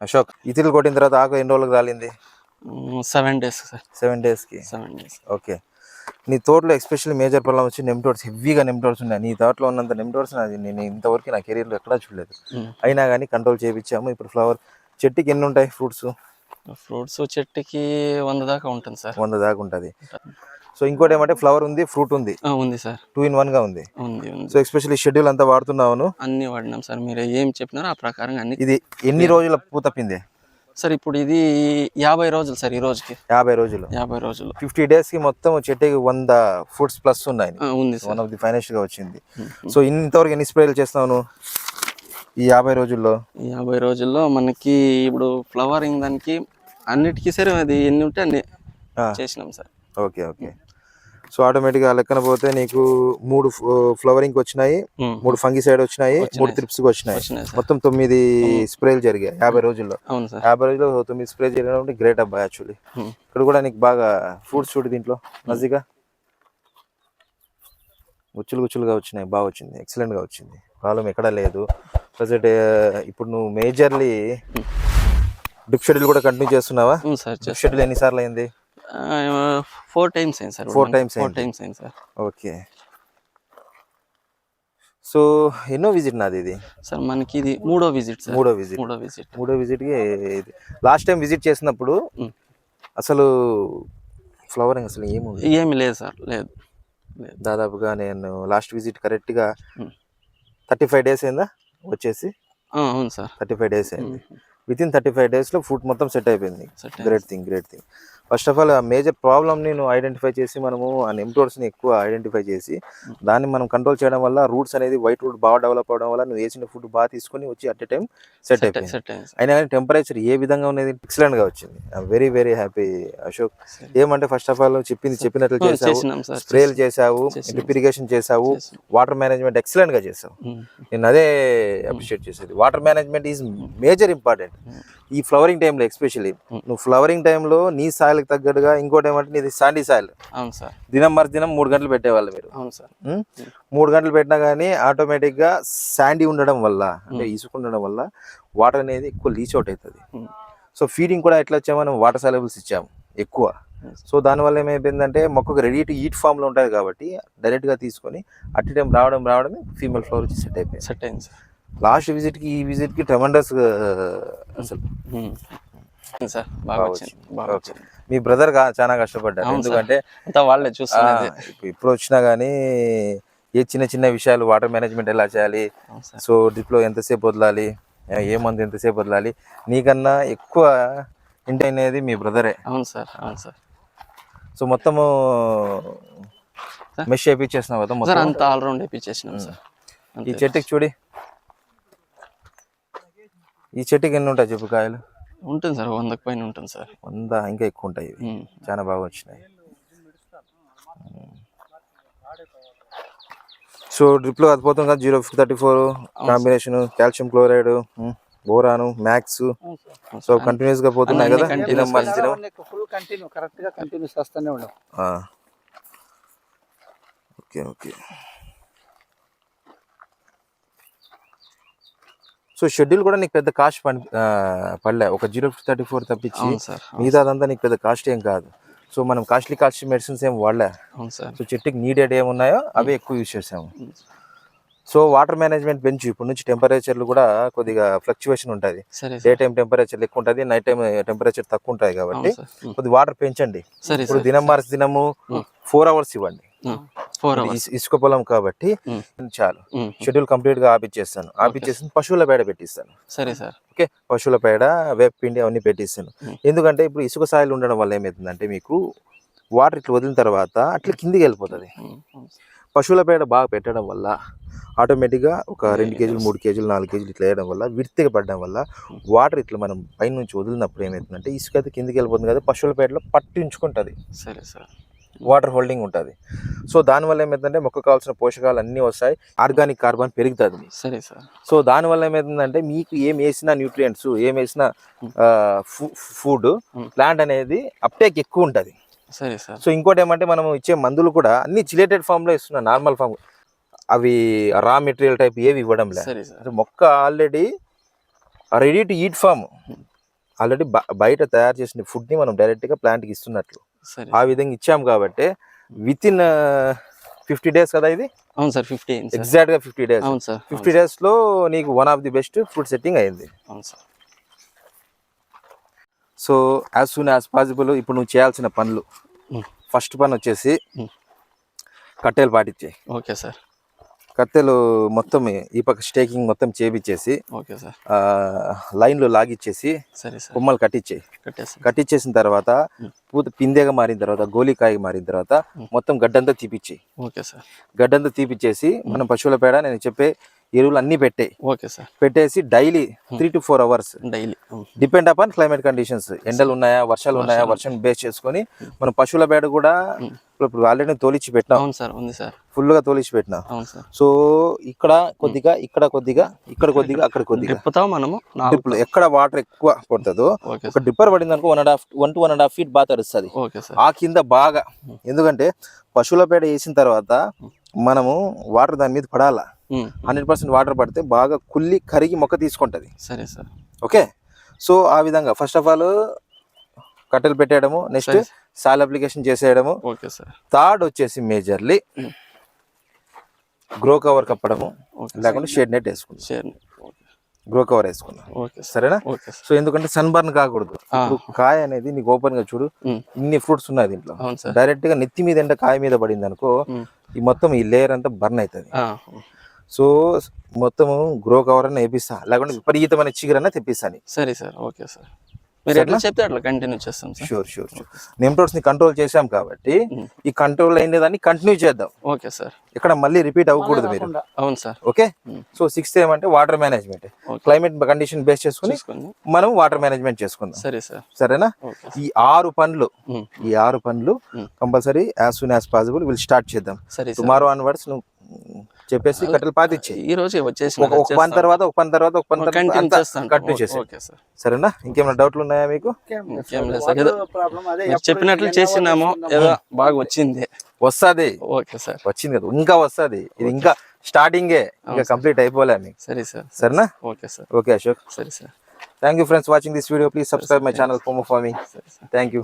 అశోక్ ఇతిలు కొట్టిన తర్వాత ఆకు ఎన్ని రోజులకు రాలింది? 7 days సార్. 7 daysకి. 7 days. ఓకే. నీ తోటలో ఎస్పెషల్లీ మేజర్ ప్రాబ్లం వచ్చి నెమ్టోడ్స్, హెవీగా నెమ్టోడ్స్ ఉన్నాయి. నీ తోటలో ఉన్నంత నెమ్టోడ్స్ నేను ఇంతవరకు నా కెరీర్లో ఎక్కడా చూడలేదు. అయినా కానీ కంట్రోల్ చేయించాము. ఇప్పుడు ఫ్లవర్ చెట్టుకి ఎన్ని ఉంటాయి ఫ్రూట్స్? ఫ్రూట్స్ చెట్టుకి 100 దాకా ఉంటుంది సార్. 100 దాకా ఉంటుంది. సో ఇంకోటి ఏమంటే ఫ్లవర్ ఉంది, ఫ్రూట్ ఉంది. ఉంది సార్. 2 in 1 గా ఉంది. ఉంది. సో ఎస్పెషల్లీ షెడ్యూల్ అంతా వాడుతున్నావును? అన్ని వాడినాం సార్. మీరు ఏం చెప్పినారో ఆ ప్రకారంగా అన్ని. ఇది ఎన్ని రోజుల పూత పిందే సార్? ఇప్పుడు ఇది 50 రోజులు సార్. ఈ రోజుకి 50 రోజులు. 50 రోజులు. 50 daysకి మొత్తం చెట్టుకి 100 fruits ప్లస్ ఉన్నాయి. ఉంది sir. One of the finest గా వచ్చింది. సో ఇంతవరకు ఎన్ని స్ప్రేలు చేస్తాను ఈ 50 రోజుల్లో? ఈ 50 రోజుల్లో మనకి ఇప్పుడు ఫ్లవరింగ్ దానికి అన్నిటికీ సరే అది ఎన్ని ఉంటే అన్ని చేసినాం సార్. Okay okay. సో ఆటోమేటిక్గా లెక్కన పోతే నీకు 3 ఫ్లవరింగ్ వచ్చినాయి, 3 ఫంగిసైడ్ వచ్చినాయి, 3 త్రిప్స్ వచ్చినాయి. మొత్తం 9 స్ప్రేలు జరిగాయి 50 రోజుల్లో. 50 రోజుల్లో 9 స్ప్రే జరిగినప్పుడు గ్రేట్ అబ్బాయి యాక్చువల్లీ. ఇక్కడ కూడా నీకు బాగా ఫ్రూట్స్ చూడు దీంట్లో మజ్జిగా గుచ్చులుగా వచ్చినాయి. బాగా వచ్చింది, ఎక్సలెంట్గా వచ్చింది. ప్రాబ్లం ఎక్కడా లేదు. ప్రజెంట్ ఇప్పుడు నువ్వు మేజర్లీ డ్రిప్ షెడ్యూల్ కూడా కంటిన్యూ చేస్తున్నావా? డ్రిప్ షెడ్యూల్ ఎన్నిసార్లు అయింది? 4 times అయింది సార్. 4 times అయింది సార్. ఓకే. సో ఎన్నో విజిట్ నాది ఇది సార్? మనకి ఇది మూడో విజిట్ సార్. మూడో విజిట్కి లాస్ట్ టైం విజిట్ చేసినప్పుడు అసలు ఫ్లవరింగ్ అసలు ఏమి లేదు సార్. లేదు. దాదాపుగా నేను లాస్ట్ విజిట్ కరెక్ట్గా 35 days అయిందా వచ్చేసి? అవును సార్. 35 days అయింది. విత్ ఇన్ 35 daysలో ఫుడ్ మొత్తం సెట్ అయిపోయింది. Great thing. First of all ఆ మేజర్ ప్రాబ్లమ్ని నువ్వు ఐడెంటిఫై చేసి మనము ఆ నెమ్టోడ్స్ని ఎక్కువ ఐడెంటిఫై చేసి దాన్ని మనం కంట్రోల్ చేయడం వల్ల రూట్స్ అనేది వైట్ రూట్ బాగా డెవలప్ అవడం వల్ల నువ్వు వేసిన ఫుడ్ బాగా తీసుకొని వచ్చి అట్ ఎ టైం సెట్ అయిపోయింది. అయినా కానీ టెంపరేచర్ ఏ విధంగా ఉన్నది ఎక్సలెంట్గా వచ్చింది. I'm very very happy Ashok. ఏమంటే ఫస్ట్ ఆఫ్ ఆల్ చెప్పినట్లు చేసావు, స్ప్రేలు చేసావు, డ్రిప్ ఇరిగేషన్ చేసావు, వాటర్ మేనేజ్మెంట్ ఎక్సలెంట్గా చేసావు. నేను అదే అప్రిషియేట్ చేసేది. Water management is major important ఈ ఫ్లవరింగ్ టైంలో. ఎస్పెషల్లీ నువ్వు ఫ్లవరింగ్ టైంలో నీ సాయిల్కి తగ్గట్టుగా, ఇంకోటి ఏమంటే నీది సాండీ సాయిల్. అవును సార్. దినం 3 గంటలు పెట్టేవాళ్ళు మీరు. అవును సార్. 3 గంటలు పెట్టినా కానీ ఆటోమేటిక్గా శాండీ ఉండడం వల్ల, అంటే ఇసుక ఉండడం వల్ల వాటర్ అనేది ఎక్కువ లీచ్ అవుట్ అవుతుంది. సో ఫీడింగ్ కూడా ఎట్లా వచ్చామో మనం వాటర్ సాల్యుబుల్స్ ఇచ్చాము ఎక్కువ. సో దానివల్ల ఏమైపోయిందంటే మొక్కకు రెడీ టు ఈట్ ఫామ్లో ఉంటుంది కాబట్టి డైరెక్ట్గా తీసుకొని అట్ టైం రావడమే ఫీమేల్ ఫ్లవర్ వచ్చి సెట్ అయింది సార్. లాస్ట్ విజిట్కి ఈ విజిట్కి ట్రెమెండస్ అసలు సార్. బాగా వచ్చింది. మీ బ్రదర్ చాలా కష్టపడ్డారు. ఎందుకంటే వాళ్ళే చూస్తున్నారు. ఇప్పుడు వచ్చినా కానీ ఏ చిన్న విషయాలు, వాటర్ మేనేజ్మెంట్ ఎలా చేయాలి, సో డ్రిప్లో ఎంతసేపు వదలాలి, ఏ మందు ఎంతసేపు వదలాలి, నీకన్నా ఎక్కువ ఇంటి అనేది మీ బ్రదరే. అవును సార్. సో మొత్తము మెష్ వేయించేసినావు కదా మొత్తం? అంతా ఆల్రౌండ్ వేయించేసినాం సార్. ఈ చెట్టుకి చూడి, ఈ చెట్టుకి ఎన్ని ఉంటాయి చెప్పు కాయలు? ఉంటుంది సార్, 100 పైన ఉంటుంది సార్. 100 ఇంకా ఎక్కువ ఉంటాయి. చాలా బాగా వచ్చినాయి. సో డ్రిప్లో అది పోతుంది కదా 0-34 combination, calcium chloride, boron, max. So కంటిన్యూస్ గా పోతున్నాయి కదా దినం. ఓకే. సో షెడ్యూల్ కూడా నీకు పెద్ద కాస్ట్ పడలే. ఒక 0-34 తప్పించి మిగతా అదంతా నీకు పెద్ద కాస్ట్ ఏం కాదు. సో మనం కాస్ట్లీ మెడిసిన్స్ ఏం వాడలే. సో చెట్టుకి నీడెడ్ ఏమున్నాయో అవి ఎక్కువ యూజ్ చేసాము. సో వాటర్ మేనేజ్మెంట్ పెంచు. ఇప్పటి నుంచి టెంపరేచర్లు కూడా కొద్దిగా ఫ్లక్చువేషన్ ఉంటుంది. డే టైం టెంపరేచర్ ఎక్కువ ఉంటుంది, నైట్ టైం టెంపరేచర్ తక్కువ ఉంటుంది కాబట్టి కొద్దిగా వాటర్ పెంచండి. ఇప్పుడు దినము 4 hours ఇవ్వండి. ఇసుక పొలం కాబట్టి చాలు. షెడ్యూల్ కంప్లీట్ గా ఆపిచ్చేస్తాను. పశువుల పేడ పెట్టిస్తాను. సరే సార్. ఓకే, పశువుల పేడ, వేప పిండి అవన్నీ పెట్టిస్తాను. ఎందుకంటే ఇప్పుడు ఇసుక సాయిల్ ఉండడం వల్ల ఏమవుతుందంటే మీకు వాటర్ ఇట్లా వదిలిన తర్వాత అట్లా కిందికి వెళ్ళిపోతుంది. పశువుల పేడ బాగా పెట్టడం వల్ల ఆటోమేటిక్గా ఒక 2 kgs 3 kgs 4 kgs ఇట్లా వేయడం వల్ల విడతగా పడడం వల్ల వాటర్ ఇట్లా మనం పైన నుంచి వదిలినప్పుడు ఏమవుతుందంటే ఇసుక అయితే కిందికి వెళ్ళిపోతుంది కదా, పశువుల పేడలో పట్టించుకుంటుంది. సరే సార్. వాటర్ హోల్డింగ్ ఉంటుంది. సో దానివల్ల ఏమవుతుందంటే మొక్కకు కావాల్సిన పోషకాలు అన్నీ వస్తాయి, ఆర్గానిక్ కార్బన్ పెరుగుతుంది. సరే సార్. సో దానివల్ల ఏమవుతుందంటే మీకు ఏం వేసినా న్యూట్రియంట్స్, ఏం వేసినా ఫుడ్ ప్లాంట్ అనేది అప్టేక్ ఎక్కువ ఉంటుంది. సరే సార్. సో ఇంకోటి ఏమంటే మనం ఇచ్చే మందులు కూడా అన్ని చిలేటెడ్ ఫామ్ లో ఇస్తున్నాం. నార్మల్ ఫామ్ అవి రా మెటీరియల్ టైప్ ఏవి ఇవ్వడం లేదు. మొక్క already ready to eat form already బయట తయారు చేసిన ఫుడ్ని మనం డైరెక్ట్గా ప్లాంట్కి ఇస్తున్నట్లు సరే ఆ విధంగా ఇచ్చాం కాబట్టి విత్ ఇన్ 50 days కదా ఇది అవును సార్ 50 అయింది సార్ ఎగ్జాక్ట్గా 50 days అవును సార్ 50 daysలో నీకు one of the best fruit setting అయింది. అవును sir so as soon as possible ఇప్పుడు నువ్వు చేయాల్సిన పనులు ఫస్ట్ పని వచ్చేసి కట్టెలు పాటించాయి. ఓకే సార్ కట్టెలు మొత్తం ఈ పక్క స్టేకింగ్ మొత్తం చేపించేసి ఓకే సార్ లైన్లో లాగిచ్చేసి సరే సార్ కొమ్మలు కట్టించేయి. కట్టేసి కట్టించేసిన తర్వాత పూత పిందెగా మారిన తర్వాత గోలికాయ మారిన తర్వాత మొత్తం గడ్డంతా తీపిచ్చేయి. ఓకే సార్ గడ్డంతా తీపిచ్చేసి మనం పశువుల పేడ నేను చెప్పే ఎరువులు అన్నీ పెట్టాయి. ఓకే సార్ పెట్టేసి daily 3 to 4 hours daily depend upon climate conditions, ఎండలు ఉన్నాయా వర్షాలు ఉన్నాయా వర్షం బేస్ చేసుకొని మనం పశువుల పేడ కూడా ఇప్పుడు ఆల్రెడీ తోలిచ్చి పెట్టినాం. అవును సార్ ఉంది సార్ ఫుల్గా తోలిచ్చి పెట్టినా. అవును సార్ సో ఇక్కడ కొద్దిగా ఇక్కడ కొద్దిగా ఇక్కడ కొద్దిగా అక్కడ కొద్దిగా తిప్పుతాం మనము డ్రిప్లు ఎక్కడ వాటర్ ఎక్కువ పడుతుందో ఓకే ఒక డిప్పర్ పడింది అనుకో 1 to 1.5 feet బాగా తడుస్తుంది. ఓకే సార్ ఆ కింద బాగా ఎందుకంటే పశువుల పేడ వేసిన తర్వాత మనము వాటర్ దాని మీద పడాలా. 100% వాటర్ పడితే బాగా కుళ్ళి కరిగి మొక్క తీసుకుంటుంది. సరే సార్ ఓకే సో ఆ విధంగా ఫస్ట్ ఆఫ్ ఆల్ కట్టెలు పెట్టేయడము, నెక్స్ట్ సాల్ అప్లికేషన్ చేసేయడము. ఓకే సార్ థర్డ్ వచ్చేసి మేజర్లీ గ్రో కవర్ కప్పడము, లేకుంటే షేడ్ నెట్ వేసుకుందాం. షేర్ గ్రో కవర్ వేసుకుందాం ఓకే సార్ సరేనా. ఓకే సార్ సో ఎందుకంటే సన్ బర్న్ కాకూడదు. ఇప్పుడు కాయ అనేది నీకు ఓపెన్ గా చూడు ఇన్ని ఫ్రూట్స్ ఉన్నాయి దీంట్లో. అవును సార్ డైరెక్ట్ గా నెత్తి మీద ఎండ కాయ మీద పడింది అనుకో ఈ మొత్తం ఈ లేయర్ అంతా బర్న్ అవుతుంది. సో మొత్తము గ్రో కవర్ అన్న వేపిస్తా, లేకుంటే విపరీతమైన చిగురన్న తెప్పిస్తాను. సరే సార్ ఓకే సార్ మీరు ఎట్లా చెప్తే అట్లా కంటిన్యూ చేస్తాం sir. Sure sure sure nematodes ని కంట్రోల్ చేసాం కాబట్టి ఈ కంట్రోల్ అయిన దాన్ని కంటిన్యూ చేద్దాం. ఓకే సార్ ఇక్కడ మళ్ళీ రిపీట్ అవ్వకూడదు మీరు. అవును సార్ ఓకే సో 6th ఏమంటే water management, climate condition base చేసుకుని మనం వాటర్ మేనేజ్మెంట్ చేసుకుందాం. సరే సార్ సరేనా. ఈ 6 పనులు compulsory as soon as possible will start చేద్దాం. సరే టుమారో ఆన్వర్డ్స్ నువ్వు చెప్పేసి కట్టెలు పాతిచ్చేయి. ఈ రోజే వచ్చేసి ఒక పని తర్వాత ఒక పని తర్వాత ఒక పని తర్వాత కంటిన్యూ చేసి. ఓకే సార్ సరేనా. ఇంకేమైనా డౌట్లు ఉన్నాయా మీకు? ఇంకేం లేదు సార్, ఏదో మీరు చెప్పినట్లు చేసినాము, ఏదో బాగా వచ్చింది. వస్తుంది ఓకే సార్ వచ్చింది కదా, ఇంకా వస్తుంది. ఇది ఇంకా స్టార్టింగే, ఇంకా కంప్లీట్ అయిపోలే మీకు. సరే సార్ సరేనా. Okay sir okay Ashok. సరే sir thank you friends watching this video. Please subscribe my channel fomo farming. Thank you.